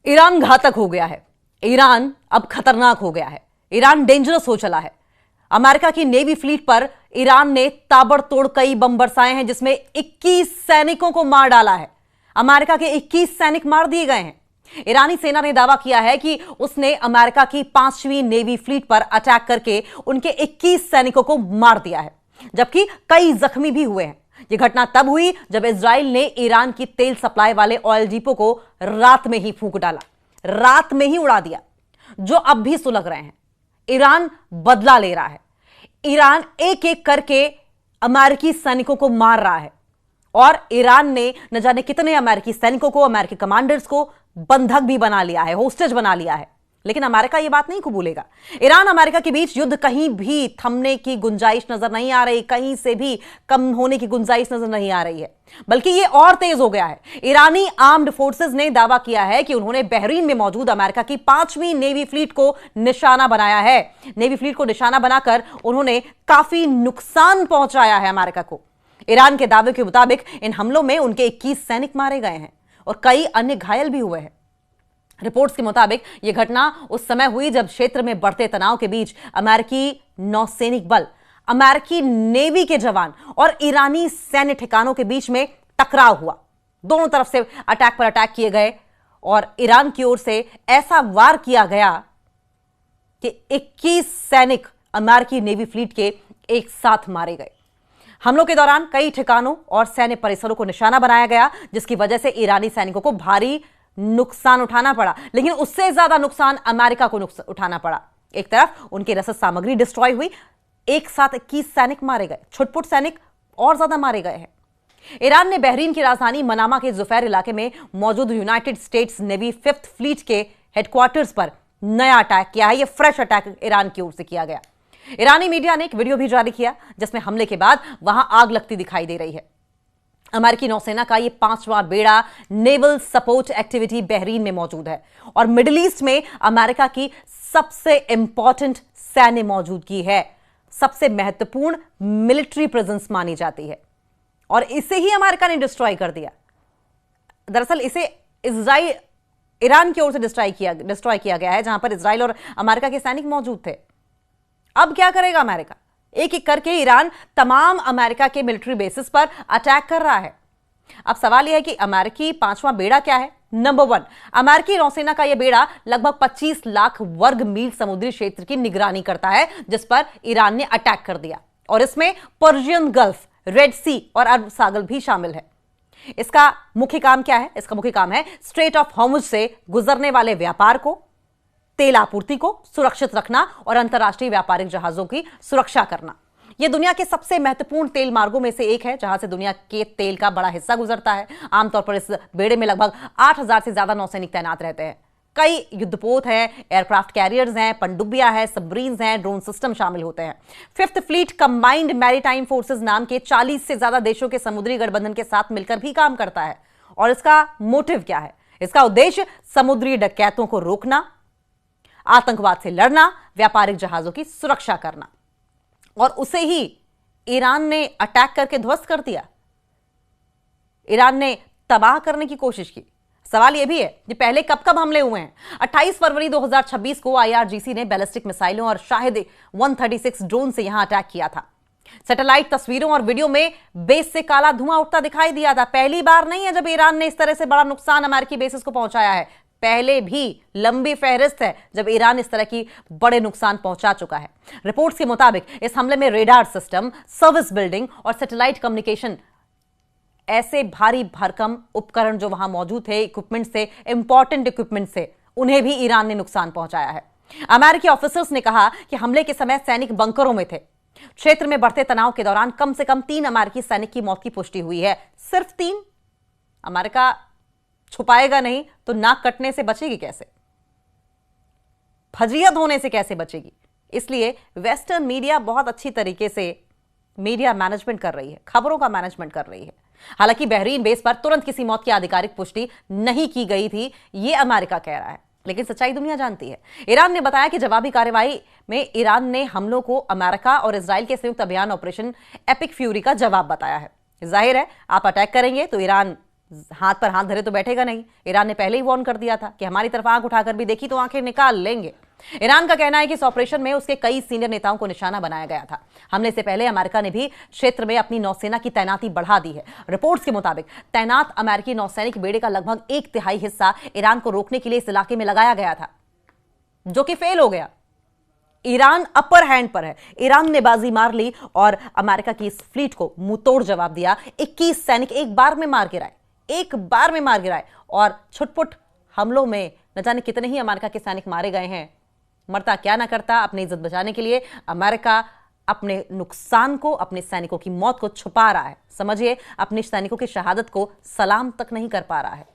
Iran घातक हो गया है। ईरान अब खतरनाक हो गया है। ईरान डेंजरस हो चला है। अमेरिका की नेवी फ्लीट पर ईरान ने ताबड़तोड़ कई बम बरसाए हैं, जिसमें 21 सैनिकों को मार डाला है। अमेरिका के 21 सैनिक मार दिए गए हैं। ईरानी सेना ने दावा किया है कि उसने अमेरिका की 5वीं नेवी फ्लीट पर अटैक करके उनके 21 सैनिकों को मार दिया है, जबकि कई जख्मी भी हुए हैं। यह घटना तब हुई जब इजराइल ने ईरान की तेल सप्लाई वाले ऑयल डिपो को रात में ही फूंक डाला, रात में ही उड़ा दिया, जो अब भी सुलग रहे हैं। ईरान बदला ले रहा है। ईरान एक एक करके अमेरिकी सैनिकों को मार रहा है और ईरान ने न जाने कितने अमेरिकी सैनिकों को, अमेरिकी कमांडर्स को बंधक भी बना लिया है, होस्टेज बना लिया है। लेकिन अमेरिका यह बात नहीं कबूलेगा। ईरान अमेरिका के बीच युद्ध कहीं भी थमने की गुंजाइश नजर नहीं आ रही, कहीं से भी कम होने की गुंजाइश नजर नहीं आ रही है, बल्कि यह और तेज हो गया है। ईरानी आर्म्ड फोर्सेस ने दावा किया है कि उन्होंने बहरीन में मौजूद अमेरिका की 5वीं नेवी फ्लीट को निशाना बनाया है। नेवी फ्लीट को निशाना बनाकर उन्होंने काफी नुकसान पहुंचाया है अमेरिका को। ईरान के दावे के मुताबिक इन हमलों में उनके 21 सैनिक मारे गए हैं और कई अन्य घायल भी हुए हैं। रिपोर्ट्स के मुताबिक यह घटना उस समय हुई जब क्षेत्र में बढ़ते तनाव के बीच अमेरिकी नौसैनिक बल, अमेरिकी नेवी के जवान और ईरानी सैन्य ठिकानों के बीच में टकराव हुआ। दोनों तरफ से अटैक पर अटैक किए गए और ईरान की ओर से ऐसा वार किया गया कि 21 सैनिक अमेरिकी नेवी फ्लीट के एक साथ मारे गए। हमलों के दौरान कई ठिकानों और सैन्य परिसरों को निशाना बनाया गया, जिसकी वजह से ईरानी सैनिकों को भारी नुकसान उठाना पड़ा, लेकिन उससे ज्यादा नुकसान अमेरिका को उठाना पड़ा। एक तरफ उनकी रसद सामग्री डिस्ट्रॉय हुई, एक साथ 21 सैनिक मारे गए, छुटपुट सैनिक और ज्यादा मारे गए हैं। ईरान ने बहरीन की राजधानी मनामा के जुफैर इलाके में मौजूद United states navy 5th fleet के हेडक्वार्टर्स पर नया अटैक किया है। यह फ्रेश अटैक ईरान की ओर से किया गया। ईरानी मीडिया ने एक वीडियो भी जारी किया, जिसमें हमले के बाद वहां आग लगती दिखाई दे रही है। अमेरिकी नौसेना का यह 5वां बेड़ा नेवल सपोर्ट एक्टिविटी बहरीन में मौजूद है और मिडिल ईस्ट में अमेरिका की सबसे इंपॉर्टेंट सैन्य मौजूदगी है, सबसे महत्वपूर्ण मिलिट्री प्रेजेंस मानी जाती है और इसे ही अमेरिका ने डिस्ट्रॉय कर दिया। दरअसल इसे ईरान की ओर से डिस्ट्रॉय किया गया है, जहां पर इजराइल और अमेरिका के सैनिक मौजूद थे। अब क्या करेगा अमेरिका? एक एक करके ईरान तमाम अमेरिका के मिलिट्री बेसिस पर अटैक कर रहा है। अब सवाल यह है कि अमेरिकी 5वां बेड़ा क्या है? नंबर 1, अमेरिकी नौसेना का यह बेड़ा लगभग 25 लाख वर्ग मील समुद्री क्षेत्र की निगरानी करता है, जिस पर ईरान ने अटैक कर दिया और इसमें पर्शियन गल्फ, रेड सी और अरब सागर भी शामिल है। इसका मुख्य काम क्या है? इसका मुख्य काम है स्ट्रेट ऑफ हॉर्मुज से गुजरने वाले व्यापार को, तेल आपूर्ति को सुरक्षित रखना और अंतर्राष्ट्रीय व्यापारिक जहाजों की सुरक्षा करना। यह दुनिया के सबसे महत्वपूर्ण तेल मार्गों में से एक है, जहां से दुनिया के तेल का बड़ा हिस्सा गुजरता है। आमतौर पर इस बेड़े में लगभग 8000 से ज्यादा नौसैनिक तैनात रहते हैं। कई युद्धपोत हैं, एयरक्राफ्ट कैरियर्स हैं, पनडुब्बियां हैं, सबमरीन्स हैं, ड्रोन सिस्टम शामिल होते हैं। 5th fleet combined maritime forces नाम के 40 से ज्यादा देशों के समुद्री गठबंधन के साथ मिलकर भी काम करता है। और इसका मोटिव क्या है? इसका उद्देश्य समुद्री डकैतों को रोकना, आतंकवाद से लड़ना, व्यापारिक जहाजों की सुरक्षा करना। और उसे ही ईरान ने अटैक करके ध्वस्त कर दिया। ईरान ने तबाह करने की कोशिश की। सवाल यह भी है कि पहले कब कब हमले हुए हैं। 28 फरवरी 2026 को IRGC ने बैलिस्टिक मिसाइलों और शाहिद 136 ड्रोन से यहां अटैक किया था। सैटेलाइट तस्वीरों और वीडियो में बेस से काला धुआं उठता दिखाई दिया था। पहली बार नहीं है जब ईरान ने इस तरह से बड़ा नुकसान अमेरिकी बेसिस को पहुंचाया है। पहले भी लंबी फहरिस्त है जब ईरान इस तरह की बड़े नुकसान पहुंचा चुका है। रिपोर्ट्स के मुताबिक इस हमले में रेडार सिस्टम, सर्विस बिल्डिंग और सैटेलाइट कम्युनिकेशन, ऐसे भारी भरकम उपकरण जो वहां मौजूद थे, इक्विपमेंट से, इंपॉर्टेंट इक्विपमेंट से, उन्हें भी ईरान ने नुकसान पहुंचाया है। अमेरिकी ऑफिसर्स ने कहा कि हमले के समय सैनिक बंकरों में थे। क्षेत्र में बढ़ते तनाव के दौरान कम से कम 3 अमेरिकी सैनिक की मौत की पुष्टि हुई है। सिर्फ 3? अमेरिका छुपाएगा नहीं तो नाक कटने से बचेगी कैसे? फजीयत होने से कैसे बचेगी? इसलिए वेस्टर्न मीडिया बहुत अच्छी तरीके से मीडिया मैनेजमेंट कर रही है, खबरों का मैनेजमेंट कर रही है। हालांकि बहरीन बेस पर तुरंत किसी मौत की आधिकारिक पुष्टि नहीं की गई थी, यह अमेरिका कह रहा है, लेकिन सच्चाई दुनिया जानती है। ईरान ने बताया कि जवाबी कार्रवाई में ईरान ने हमलों को अमेरिका और इजराइल के संयुक्त अभियान ऑपरेशन एपिक फ्यूरी का जवाब बताया है। जाहिर है आप अटैक करेंगे तो ईरान हाथ पर हाथ धरे तो बैठेगा नहीं। ईरान ने पहले ही वार्न कर दिया था कि हमारी तरफ आंख उठाकर भी देखी तो आंखें निकाल लेंगे। ईरान का कहना है कि इस ऑपरेशन में उसके कई सीनियर नेताओं को निशाना बनाया गया था। हमले से पहले अमेरिका ने भी क्षेत्र में अपनी नौसेना की तैनाती बढ़ा दी है। रिपोर्ट्स के मुताबिक तैनात अमेरिकी नौसैनिक बेड़े का लगभग 1/3 हिस्सा ईरान को रोकने के लिए इस इलाके में लगाया गया था, जो कि फेल हो गया। ईरान अपर हैंड पर है। ईरान ने बाजी मार ली और अमेरिका की इस फ्लीट को मुंहतोड़ जवाब दिया। 21 सैनिक एक बार में मार गिराए और छुटपुट हमलों में न जाने कितने ही अमेरिका के सैनिक मारे गए हैं। मरता क्या ना करता, अपनी इज्जत बचाने के लिए अमेरिका अपने नुकसान को, अपने सैनिकों की मौत को छुपा रहा है। समझिए, अपने सैनिकों की शहादत को सलाम तक नहीं कर पा रहा है।